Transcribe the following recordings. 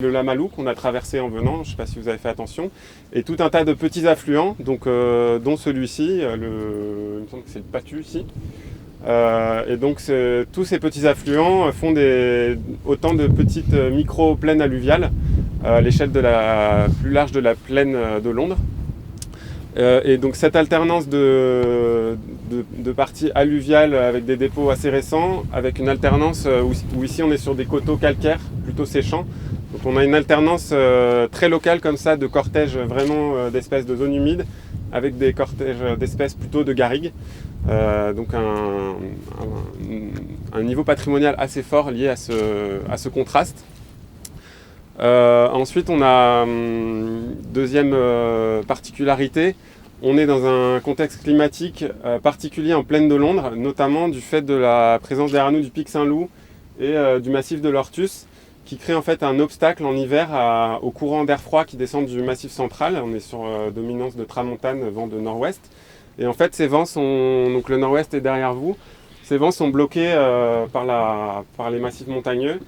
Le Lamalouc qu'on a traversé en venant, je ne sais pas si vous avez fait attention, et tout un tas de petits affluents, donc, dont celui-ci, il me semble que c'est le Patu ici. Et donc tous ces petits affluents font autant de petites micro-plaines alluviales à l'échelle plus large de la plaine de Londres. Et donc cette alternance de parties alluviales avec des dépôts assez récents, avec une alternance où ici on est sur des coteaux calcaires plutôt séchants. Donc on a une alternance très locale comme ça de cortèges vraiment d'espèces de zones humides avec des cortèges d'espèces plutôt de garrigues. Donc un niveau patrimonial assez fort lié à ce contraste. Ensuite on a deuxième particularité, on est dans un contexte climatique particulier en plaine de Londres, notamment du fait de la présence derrière nous du pic Saint-Loup et du massif de l'Ortus, qui crée en fait un obstacle en hiver au courant d'air froid qui descend du massif central. On est sur dominance de tramontane, vent de nord-ouest. Et en fait, ces vents sont, donc le nord-ouest est derrière vous, ces vents sont bloqués par les massifs montagneux.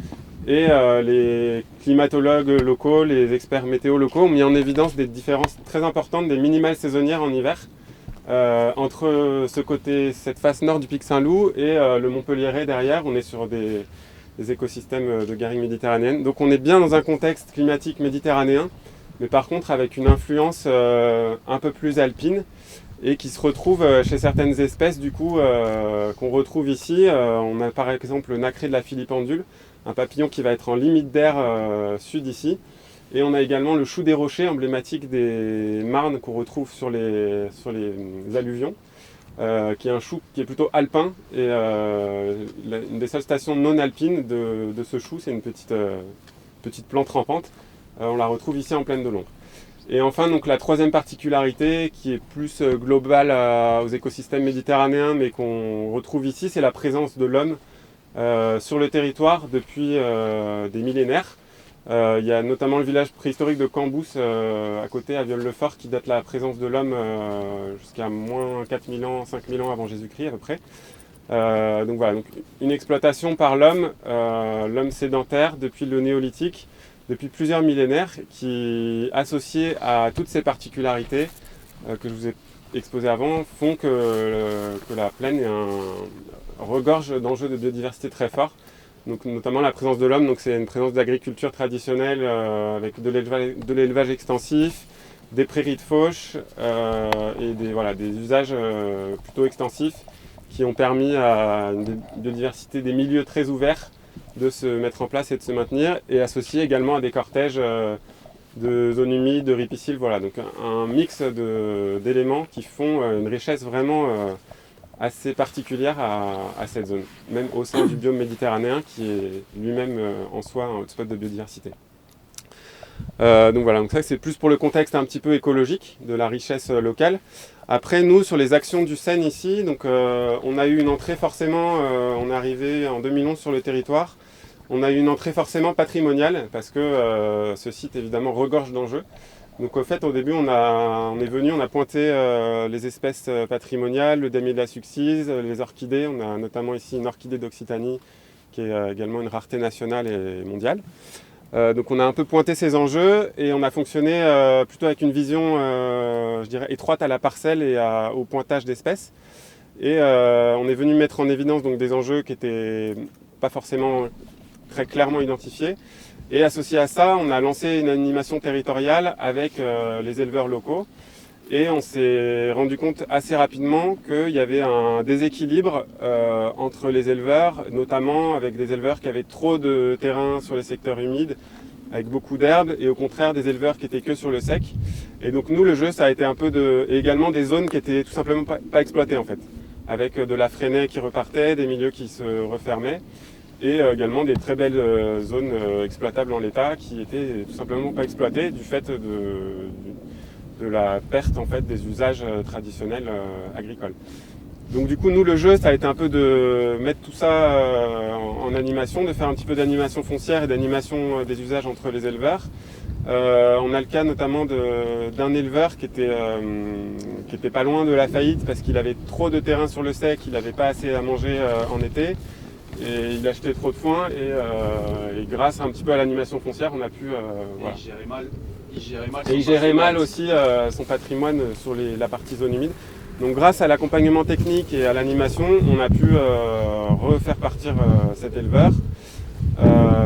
Et les climatologues locaux, les experts météo locaux ont mis en évidence des différences très importantes, des minimales saisonnières en hiver, entre cette face nord du pic Saint-Loup et le Montpelliérais derrière. On est sur des écosystèmes de garrigues méditerranéennes. Donc on est bien dans un contexte climatique méditerranéen, mais par contre avec une influence un peu plus alpine et qui se retrouve chez certaines espèces du coup qu'on retrouve ici. On a par exemple le nacré de la filipendule, un papillon qui va être en limite d'air sud ici. Et on a également le chou des rochers, emblématique des marnes qu'on retrouve sur les alluvions. Qui est un chou qui est plutôt alpin, et une des seules stations non alpines de ce chou, c'est une petite plante rampante. On la retrouve ici en plaine de Londres. Et enfin, donc, la troisième particularité qui est plus globale aux écosystèmes méditerranéens, mais qu'on retrouve ici, c'est la présence de l'homme sur le territoire depuis des millénaires. Il y a notamment le village préhistorique de Cambous à côté, à Viol-le-Fort, qui date la présence de l'homme jusqu'à moins 4000 ans, 5000 ans avant Jésus-Christ à peu près. Donc voilà, donc une exploitation par l'homme sédentaire depuis le néolithique, depuis plusieurs millénaires, qui, associée à toutes ces particularités que je vous ai exposées avant, font que la plaine regorge d'enjeux de biodiversité très forts. Donc, notamment la présence de l'homme, donc c'est une présence d'agriculture traditionnelle avec de l'élevage extensif, des prairies de fauche et des usages plutôt extensifs qui ont permis à une biodiversité des milieux très ouverts de se mettre en place et de se maintenir, et associé également à des cortèges de zones humides, de ripisylves. Voilà, donc un mix d'éléments qui font une richesse vraiment assez particulière à cette zone, même au sein du biome méditerranéen qui est lui-même en soi un hotspot de biodiversité. Donc voilà, donc ça c'est plus pour le contexte un petit peu écologique de la richesse locale. Après nous, sur les actions du Seine ici, donc, on a eu une entrée forcément, on est arrivé en 2011 sur le territoire, on a eu une entrée forcément patrimoniale parce que ce site évidemment regorge d'enjeux. Donc au fait, au début, on est venu, on a pointé les espèces patrimoniales, le damier de la succise, les orchidées. On a notamment ici une orchidée d'Occitanie qui est également une rareté nationale et mondiale. Donc on a un peu pointé ces enjeux et on a fonctionné plutôt avec une vision, je dirais, étroite à la parcelle et au pointage d'espèces. Et on est venu mettre en évidence donc, des enjeux qui n'étaient pas forcément très clairement identifiés. Et associé à ça, on a lancé une animation territoriale avec les éleveurs locaux. Et on s'est rendu compte assez rapidement qu'il y avait un déséquilibre entre les éleveurs, notamment avec des éleveurs qui avaient trop de terrain sur les secteurs humides, avec beaucoup d'herbes, et au contraire des éleveurs qui étaient que sur le sec. Et donc nous, le jeu, ça a été un peu et également des zones qui étaient tout simplement pas exploitées en fait, avec de la freinée qui repartait, des milieux qui se refermaient, et également des très belles zones exploitables en l'état qui étaient tout simplement pas exploitées du fait de la perte en fait, des usages traditionnels agricoles. Donc du coup, nous, le jeu, ça a été un peu de mettre tout ça en animation, de faire un petit peu d'animation foncière et d'animation des usages entre les éleveurs. On a le cas notamment d'un éleveur qui était pas loin de la faillite parce qu'il avait trop de terrain sur le sec, il n'avait pas assez à manger en été. et il achetait trop de foin et grâce un petit peu à l'animation foncière, on a pu... voilà. Il gérait mal aussi son patrimoine sur la partie zone humide. Donc grâce à l'accompagnement technique et à l'animation, on a pu refaire partir cet éleveur.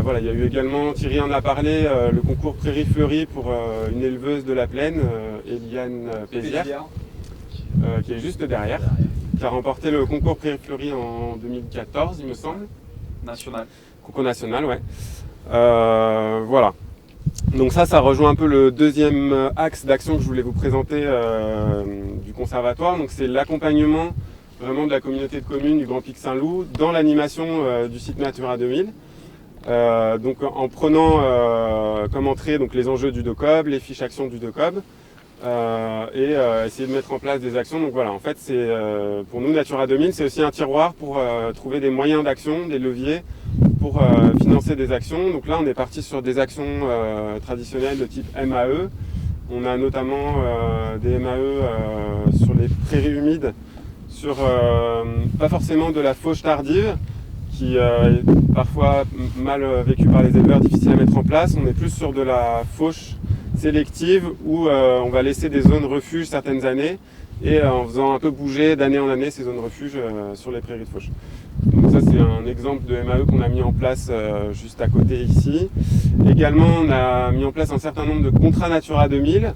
Voilà, il y a eu également, Thierry en a parlé, le concours Prairie Fleurie pour une éleveuse de la plaine, Eliane Pézière, qui est juste derrière, qui a remporté le concours Prairie Fleurie en 2014, il me semble. National. Concours national, ouais. Voilà. Donc ça rejoint un peu le deuxième axe d'action que je voulais vous présenter du conservatoire. Donc c'est l'accompagnement vraiment de la communauté de communes du Grand Pic Saint-Loup dans l'animation du site Natura 2000. Donc en prenant comme entrée donc, les enjeux du DOCOB, les fiches actions du DOCOB, et essayer de mettre en place des actions. Donc voilà, en fait, c'est pour nous Natura 2000, c'est aussi un tiroir pour trouver des moyens d'action, des leviers pour financer des actions. Donc là, on est parti sur des actions traditionnelles de type MAE. On a notamment des MAE sur les prairies humides, sur pas forcément de la fauche tardive, qui est parfois mal vécue par les éleveurs, difficile à mettre en place. On est plus sur de la fauche sélective où on va laisser des zones refuge certaines années et en faisant un peu bouger d'année en année ces zones refuge sur les prairies de fauche. Donc ça c'est un exemple de MAE qu'on a mis en place juste à côté ici. Également on a mis en place un certain nombre de contrats Natura 2000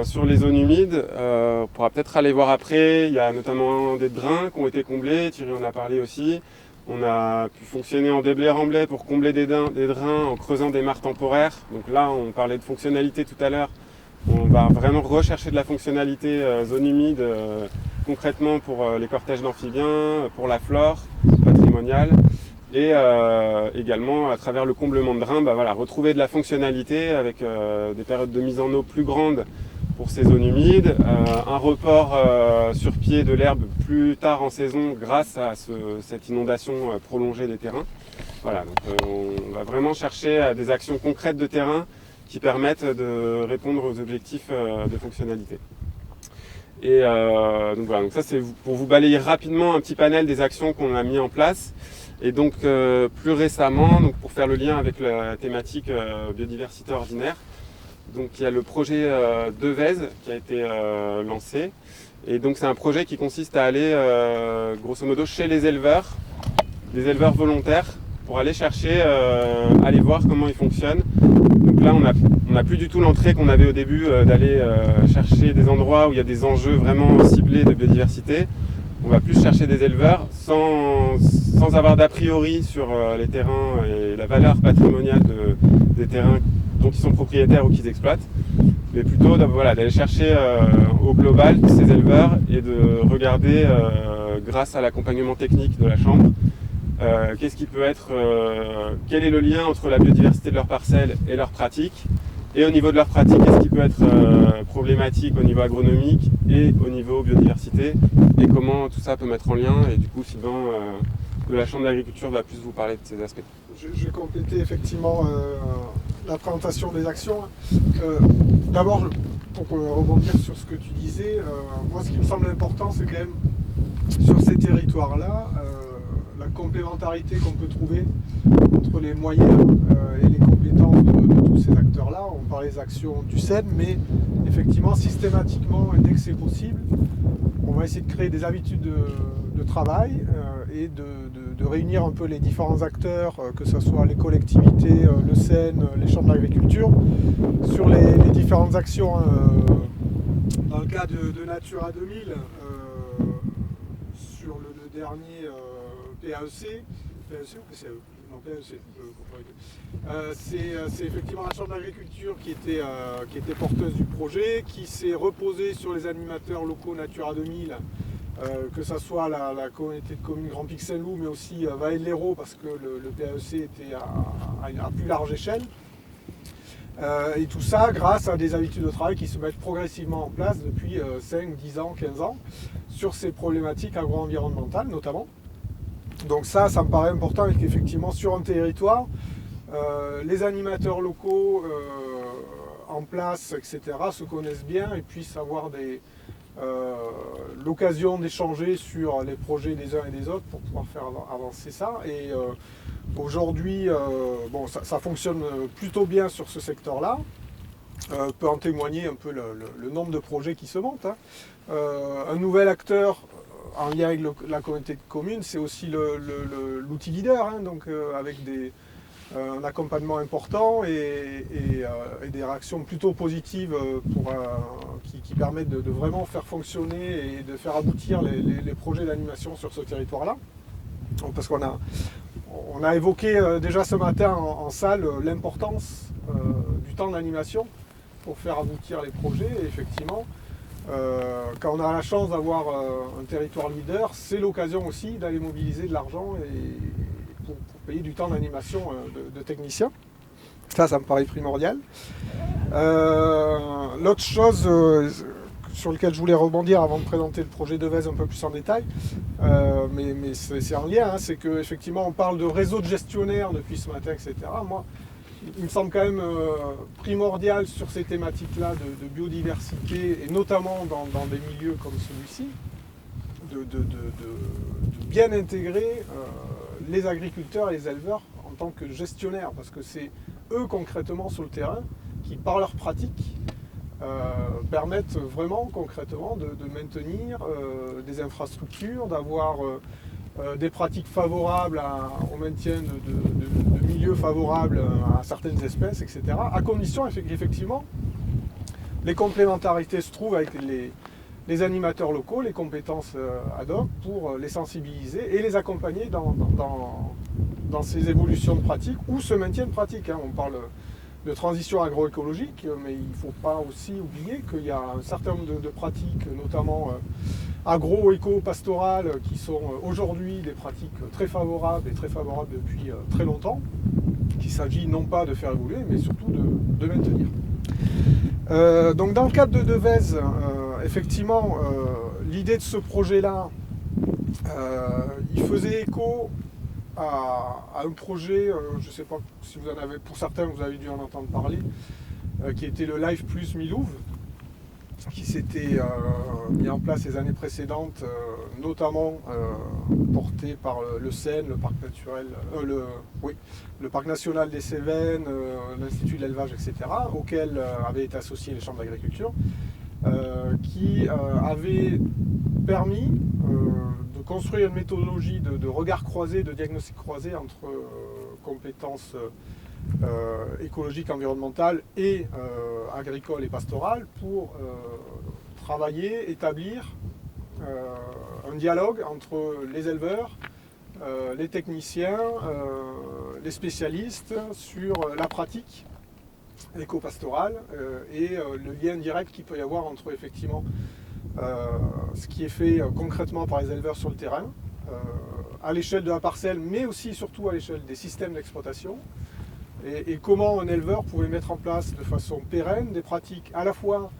sur les zones humides. On pourra peut-être aller voir après, il y a notamment des drains qui ont été comblés, Thierry en a parlé aussi. On a pu fonctionner en déblai-remblai pour combler des drains en creusant des mares temporaires. Donc là, on parlait de fonctionnalité tout à l'heure. On va vraiment rechercher de la fonctionnalité zone humide concrètement pour les cortèges d'amphibiens, pour la flore patrimoniale. Et également, à travers le comblement de drains, voilà, retrouver de la fonctionnalité avec des périodes de mise en eau plus grandes pour ces zones humides, un report sur pied de l'herbe plus tard en saison grâce à cette inondation prolongée des terrains. Voilà, donc on va vraiment chercher des actions concrètes de terrain qui permettent de répondre aux objectifs de fonctionnalité. Et donc voilà, donc ça c'est pour vous balayer rapidement un petit panel des actions qu'on a mis en place. Et donc plus récemment, donc pour faire le lien avec la thématique biodiversité ordinaire, donc il y a le projet Devez qui a été lancé. Et donc c'est un projet qui consiste à aller grosso modo chez les éleveurs, des éleveurs volontaires, pour aller chercher, aller voir comment ils fonctionnent. Donc là on n'a plus du tout l'entrée qu'on avait au début d'aller chercher des endroits où il y a des enjeux vraiment ciblés de biodiversité. On va plus chercher des éleveurs sans avoir d'a priori sur les terrains et la valeur patrimoniale des terrains dont ils sont propriétaires ou qu'ils exploitent, mais plutôt d'aller chercher au global ces éleveurs et de regarder, grâce à l'accompagnement technique de la Chambre, qu'est-ce qui peut être, quel est le lien entre la biodiversité de leur parcelle et leurs pratiques, et au niveau de leurs pratiques, qu'est-ce qui peut être problématique au niveau agronomique et au niveau biodiversité, et comment tout ça peut mettre en lien. Et du coup, Sylvain de la Chambre d'agriculture va plus vous parler de ces aspects. Je vais compléter effectivement la présentation des actions. D'abord, pour rebondir sur ce que tu disais, moi ce qui me semble important, c'est quand même sur ces territoires-là, la complémentarité qu'on peut trouver entre les moyens et les compétences de tous ces acteurs-là. On parlait des actions du SEN, mais effectivement, systématiquement, et dès que c'est possible, on va essayer de créer des habitudes de travail et de réunir un peu les différents acteurs, que ce soit les collectivités, le SEN, les chambres d'agriculture, sur les différentes actions. Dans le cas de Natura 2000, sur le dernier PAEC ou PCE? Non, PAEC. C'est effectivement la Chambre d'agriculture qui était porteuse du projet, qui s'est reposée sur les animateurs locaux Natura 2000, que ce soit la communauté de communes Grand Pic Saint-Loup, mais aussi Vallée de l'Hérault, parce que le PAEC était à une plus large échelle. Et tout ça grâce à des habitudes de travail qui se mettent progressivement en place depuis 5, 10 ans, 15 ans, sur ces problématiques agro-environnementales notamment. Donc ça me paraît important, et qu'effectivement sur un territoire, les animateurs locaux en place, etc., se connaissent bien et puissent avoir l'occasion d'échanger sur les projets des uns et des autres pour pouvoir faire avancer ça. Et aujourd'hui, bon, ça fonctionne plutôt bien sur ce secteur-là. Peut en témoigner un peu le nombre de projets qui se montent. Hein. Un nouvel acteur en lien avec la communauté de communes, c'est aussi l'outil leader, hein, donc avec un accompagnement important et des réactions plutôt positives qui permettent de vraiment faire fonctionner et de faire aboutir les projets d'animation sur ce territoire-là. Parce qu'on a évoqué déjà ce matin en salle l'importance du temps d'animation pour faire aboutir les projets. Et effectivement, quand on a la chance d'avoir un territoire leader, c'est l'occasion aussi d'aller mobiliser de l'argent pour payer du temps d'animation de techniciens. Ça me paraît primordial. L'autre chose sur laquelle je voulais rebondir avant de présenter le projet Devèze un peu plus en détail, mais c'est en lien, hein, c'est qu'effectivement on parle de réseau de gestionnaires depuis ce matin, etc. Moi, il me semble quand même primordial sur ces thématiques-là de biodiversité, et notamment dans des milieux comme celui-ci, de bien intégrer les agriculteurs et les éleveurs en tant que gestionnaires, parce que c'est eux concrètement sur le terrain qui, par leurs pratiques, permettent vraiment concrètement de maintenir des infrastructures, d'avoir des pratiques favorables au maintien de milieux favorables à certaines espèces, etc. À condition qu'effectivement les complémentarités se trouvent avec les animateurs locaux, les compétences ad hoc pour les sensibiliser et les accompagner dans ces évolutions de pratiques ou ce maintien de pratiques. Hein. On parle de transition agroécologique, mais il ne faut pas aussi oublier qu'il y a un certain nombre de pratiques, notamment agro-éco-pastorales, qui sont aujourd'hui des pratiques très favorables et très favorables depuis très longtemps, qu'il s'agit non pas de faire évoluer, mais surtout de maintenir. Donc dans le cadre de Devèze, effectivement, l'idée de ce projet-là, il faisait écho à un projet, je ne sais pas si vous en avez, pour certains vous avez dû en entendre parler, qui était le Live Plus Milouve, qui s'était mis en place les années précédentes, notamment porté par le CEN, le parc naturel, le parc national des Cévennes, l'Institut de l'élevage, etc., auquel avaient été associés les chambres d'agriculture, qui avait permis de construire une méthodologie de regard croisé, de diagnostic croisé entre compétences écologiques, environnementales et agricoles et pastorales pour travailler, établir un dialogue entre les éleveurs, les techniciens, les spécialistes sur la pratique éco-pastorale et le lien direct qu'il peut y avoir entre effectivement ce qui est fait concrètement par les éleveurs sur le terrain, à l'échelle de la parcelle, mais aussi surtout à l'échelle des systèmes d'exploitation, et comment un éleveur pouvait mettre en place de façon pérenne des pratiques à la fois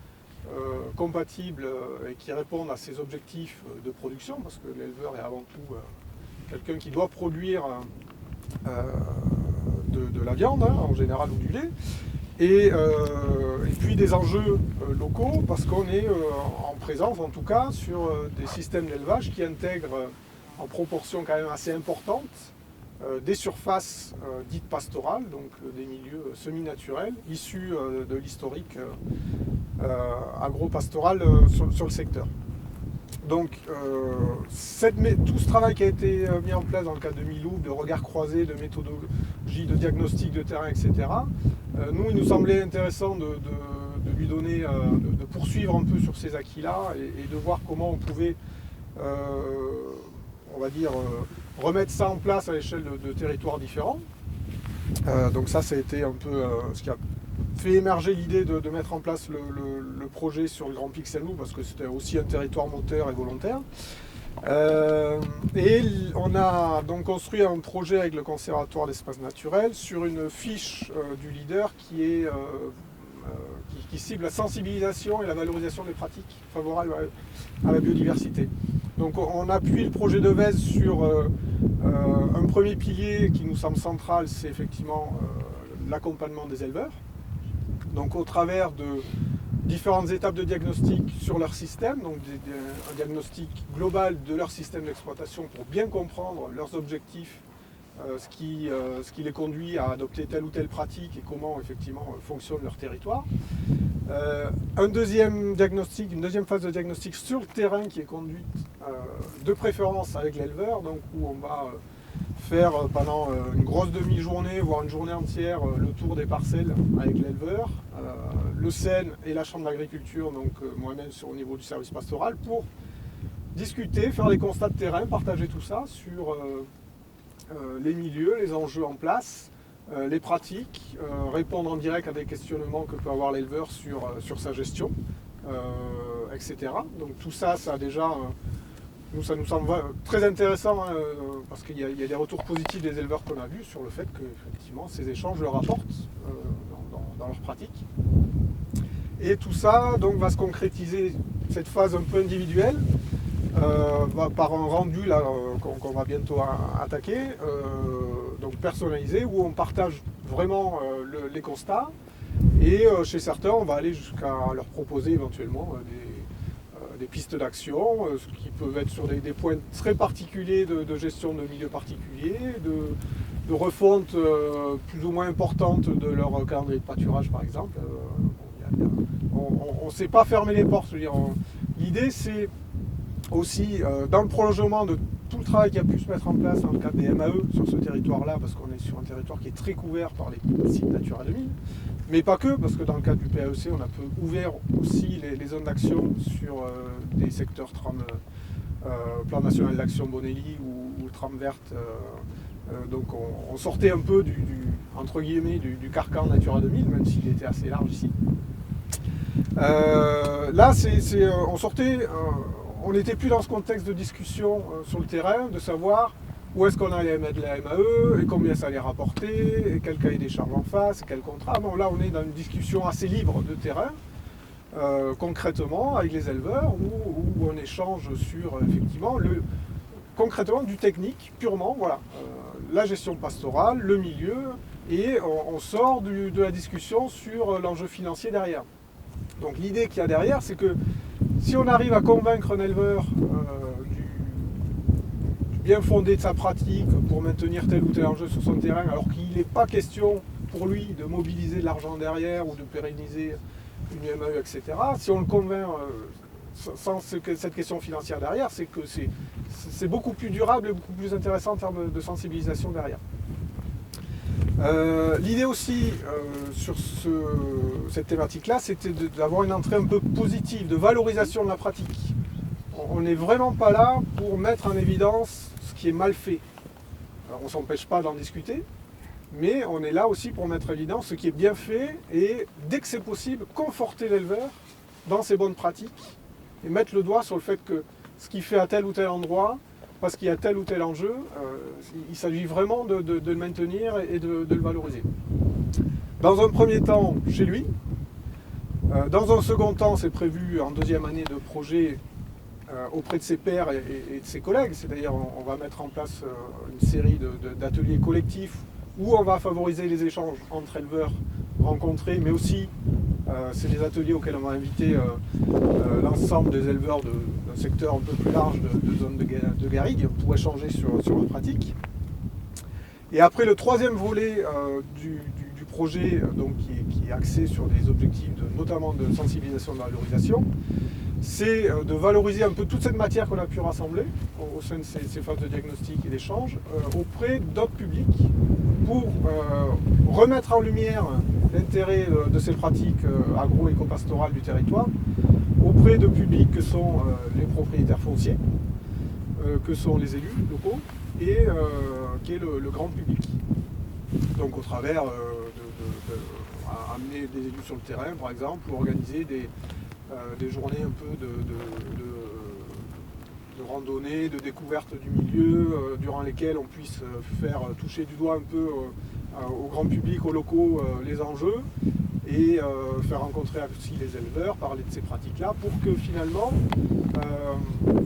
compatibles et qui répondent à ses objectifs de production, parce que l'éleveur est avant tout quelqu'un qui doit produire de la viande, hein, en général, ou du lait, et puis des enjeux locaux, parce qu'on est en présence, en tout cas, sur des systèmes d'élevage qui intègrent en proportion quand même assez importante des surfaces dites pastorales, donc des milieux semi-naturels, issus de l'historique agro-pastoral sur le secteur. Donc tout ce travail qui a été mis en place dans le cadre de Milouve, de regard croisé, de méthodologie, de diagnostic de terrain, etc., il nous semblait intéressant de lui donner, de poursuivre un peu sur ces acquis-là et de voir comment on pouvait, on va dire, remettre ça en place à l'échelle de territoires différents. Donc ça a été un peu ce qui a fait émerger l'idée de mettre en place le projet sur le Grand Pic Saint-Loup, parce que c'était aussi un territoire moteur et volontaire. Et on a donc construit un projet avec le Conservatoire d'espaces naturels sur une fiche du leader qui cible la sensibilisation et la valorisation des pratiques favorables à la biodiversité. Donc on appuie le projet Devèze sur un premier pilier qui nous semble central, c'est effectivement l'accompagnement des éleveurs. Donc au travers différentes étapes de diagnostic sur leur système, donc un diagnostic global de leur système d'exploitation pour bien comprendre leurs objectifs, ce qui les conduit à adopter telle ou telle pratique et comment effectivement fonctionne leur territoire. Une deuxième phase de diagnostic sur le terrain qui est conduite de préférence avec l'éleveur, donc où on va faire pendant une grosse demi-journée, voire une journée entière, le tour des parcelles avec l'éleveur, le SEN et la Chambre d'agriculture, donc moi-même au niveau du service pastoral, pour discuter, faire les constats de terrain, partager tout ça sur les milieux, les enjeux en place, les pratiques, répondre en direct à des questionnements que peut avoir l'éleveur sur sa gestion, etc. Donc tout ça, ça a déjà... ça nous semble très intéressant parce qu'il y a des retours positifs des éleveurs qu'on a vus sur le fait que effectivement, ces échanges leur apportent dans leur pratique. Et tout ça donc, va se concrétiser, cette phase un peu individuelle, par un rendu là, qu'on va bientôt attaquer, donc personnalisé, où on partage vraiment les constats. Et chez certains, on va aller jusqu'à leur proposer éventuellement des pistes d'action, ce qui peuvent être sur des points très particuliers de gestion de milieux particuliers, de refonte plus ou moins importante de leur calendrier de pâturage par exemple. On ne sait pas fermer les portes. L'idée c'est aussi dans le prolongement de tout le travail qui a pu se mettre en place dans le cadre des MAE sur ce territoire-là, parce qu'on est sur un territoire qui est très couvert par les sites Natura 2000, mais pas que, parce que dans le cadre du PAEC, on a ouvert aussi les zones d'action sur des secteurs tram, Plan National d'Action Bonelli ou Tram Verte. Donc on sortait un peu entre guillemets, du carcan Natura 2000, même s'il était assez large ici. Là, on sortait... on n'était plus dans ce contexte de discussion sur le terrain, de savoir où est-ce qu'on allait mettre la MAE, et combien ça allait rapporter, et quel cahier des charges en face, quel contrat. Bon, là, on est dans une discussion assez libre de terrain, concrètement, avec les éleveurs, où on échange sur, effectivement, concrètement du technique, purement, voilà, la gestion pastorale, le milieu, et on sort de la discussion sur l'enjeu financier derrière. Donc l'idée qu'il y a derrière, c'est que si on arrive à convaincre un éleveur du bien fondé de sa pratique pour maintenir tel ou tel enjeu sur son terrain, alors qu'il n'est pas question pour lui de mobiliser de l'argent derrière ou de pérenniser une MAE, etc. Si on le convainc sans cette question financière derrière, c'est que c'est beaucoup plus durable et beaucoup plus intéressant en termes de sensibilisation derrière. L'idée aussi sur cette thématique-là, c'était d'avoir une entrée un peu positive, de valorisation de la pratique. On n'est vraiment pas là pour mettre en évidence ce qui est mal fait. Alors, on ne s'empêche pas d'en discuter, mais on est là aussi pour mettre en évidence ce qui est bien fait et, dès que c'est possible, conforter l'éleveur dans ses bonnes pratiques et mettre le doigt sur le fait que ce qu'il fait à tel ou tel endroit, parce qu'il y a tel ou tel enjeu, il s'agit vraiment de le maintenir et de le valoriser. Dans un premier temps, chez lui. Dans un second temps, c'est prévu en deuxième année de projet auprès de ses pairs et de ses collègues. C'est-à-dire on va mettre en place une série d'ateliers collectifs où on va favoriser les échanges entre éleveurs rencontrés, mais aussi c'est des ateliers auxquels on va inviter l'ensemble des éleveurs d'un secteur un peu plus large de zone de garrigue pour échanger sur leurs pratiques. Et après, le troisième volet du projet, donc, qui est axé sur des objectifs notamment de sensibilisation et de valorisation, c'est de valoriser un peu toute cette matière qu'on a pu rassembler au sein de ces phases de diagnostic et d'échange auprès d'autres publics pour remettre en lumière l'intérêt de ces pratiques agro-éco-pastorales du territoire auprès de publics que sont les propriétaires fonciers, que sont les élus locaux et qui est le grand public. Donc au travers amener des élus sur le terrain par exemple, ou organiser des journées un peu de randonnée, de découverte du milieu, durant lesquelles on puisse faire toucher du doigt un peu au grand public, aux locaux, les enjeux, et faire rencontrer aussi les éleveurs, parler de ces pratiques-là, pour que finalement,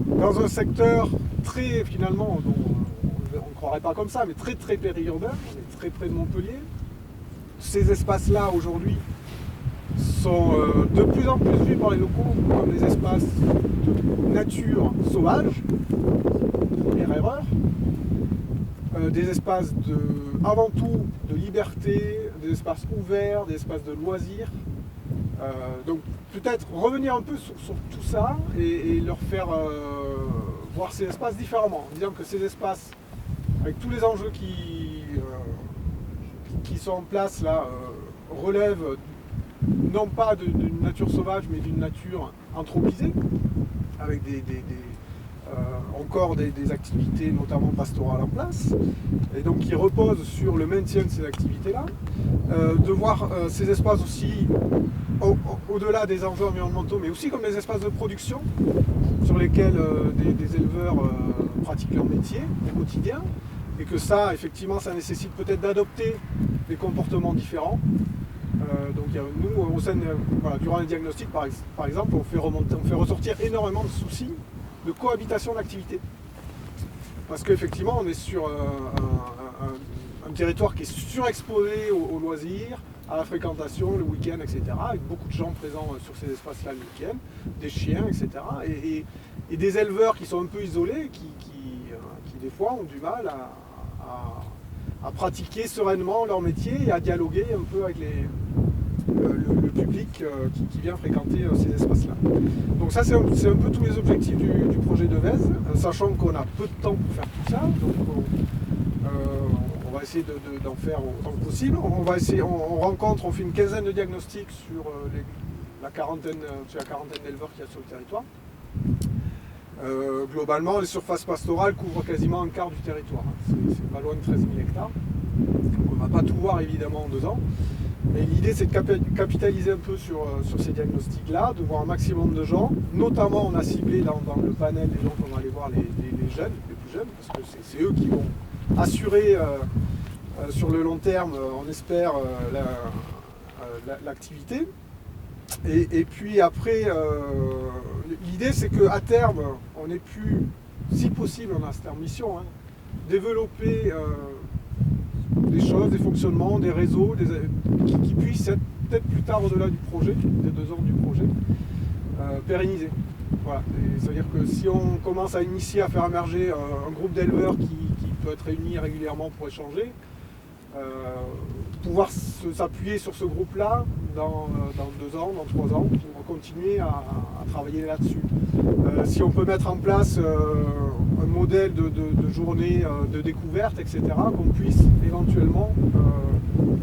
dans un secteur très, finalement, on ne croirait pas comme ça, mais très très périurbain, on est très près de Montpellier, ces espaces-là aujourd'hui sont de plus en plus vus par les locaux comme des espaces de nature sauvage, première erreur, des espaces avant tout de liberté, des espaces ouverts, des espaces de loisirs. Donc peut-être revenir un peu sur tout ça et leur faire voir ces espaces différemment, en disant que ces espaces, avec tous les enjeux qui sont en place là, relèvent non pas d'une nature sauvage mais d'une nature anthropisée, avec encore des activités notamment pastorales en place, et donc qui reposent sur le maintien de ces activités-là, de voir ces espaces aussi au-delà des enjeux environnementaux, mais aussi comme des espaces de production sur lesquels des éleveurs pratiquent leur métier au quotidien, et que ça, effectivement, ça nécessite peut-être d'adopter des comportements différents. Donc nous, au sein durant les diagnostics, par exemple, on fait ressortir énormément de soucis de cohabitation d'activités. Parce qu'effectivement, on est sur un territoire qui est surexposé aux loisirs, à la fréquentation, le week-end, etc., avec beaucoup de gens présents sur ces espaces-là le week-end, des chiens, etc., et des éleveurs qui sont un peu isolés, qui des fois ont du mal à pratiquer sereinement leur métier et à dialoguer un peu avec le public qui vient fréquenter ces espaces-là. Donc ça, c'est un peu tous les objectifs du projet de VEZ, sachant qu'on a peu de temps pour faire tout ça, donc on va essayer d'en faire autant que possible. On fait une quinzaine de diagnostics sur la quarantaine d'éleveurs qu'il y a sur le territoire. Globalement, les surfaces pastorales couvrent quasiment un quart du territoire. C'est pas loin de 13 000 hectares. Donc on ne va pas tout voir évidemment en 2 ans. Mais l'idée, c'est de capitaliser un peu sur ces diagnostics-là, de voir un maximum de gens. Notamment, on a ciblé dans le panel les gens qu'on va aller voir, les jeunes, les plus jeunes, parce que c'est eux qui vont assurer sur le long terme, on espère, l'activité. Et puis après, l'idée, c'est qu'à terme, on ait pu, si possible, on a cette mission, hein, développer des choses, des fonctionnements, des réseaux qui puissent être peut-être plus tard au-delà du projet, des 2 ans du projet, pérennisés. Voilà. C'est-à-dire que si on commence à initier, à faire émerger un groupe d'éleveurs qui peut être réuni régulièrement pour échanger, pouvoir s'appuyer sur ce groupe-là dans 2 ans, dans 3 ans, pour continuer à travailler là-dessus. Si on peut mettre en place un modèle de journée de découverte, etc., qu'on puisse éventuellement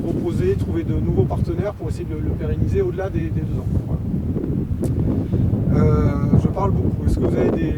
proposer, trouver de nouveaux partenaires pour essayer de le pérenniser au-delà des 2 ans. Voilà. Je parle beaucoup. Est-ce que vous avez des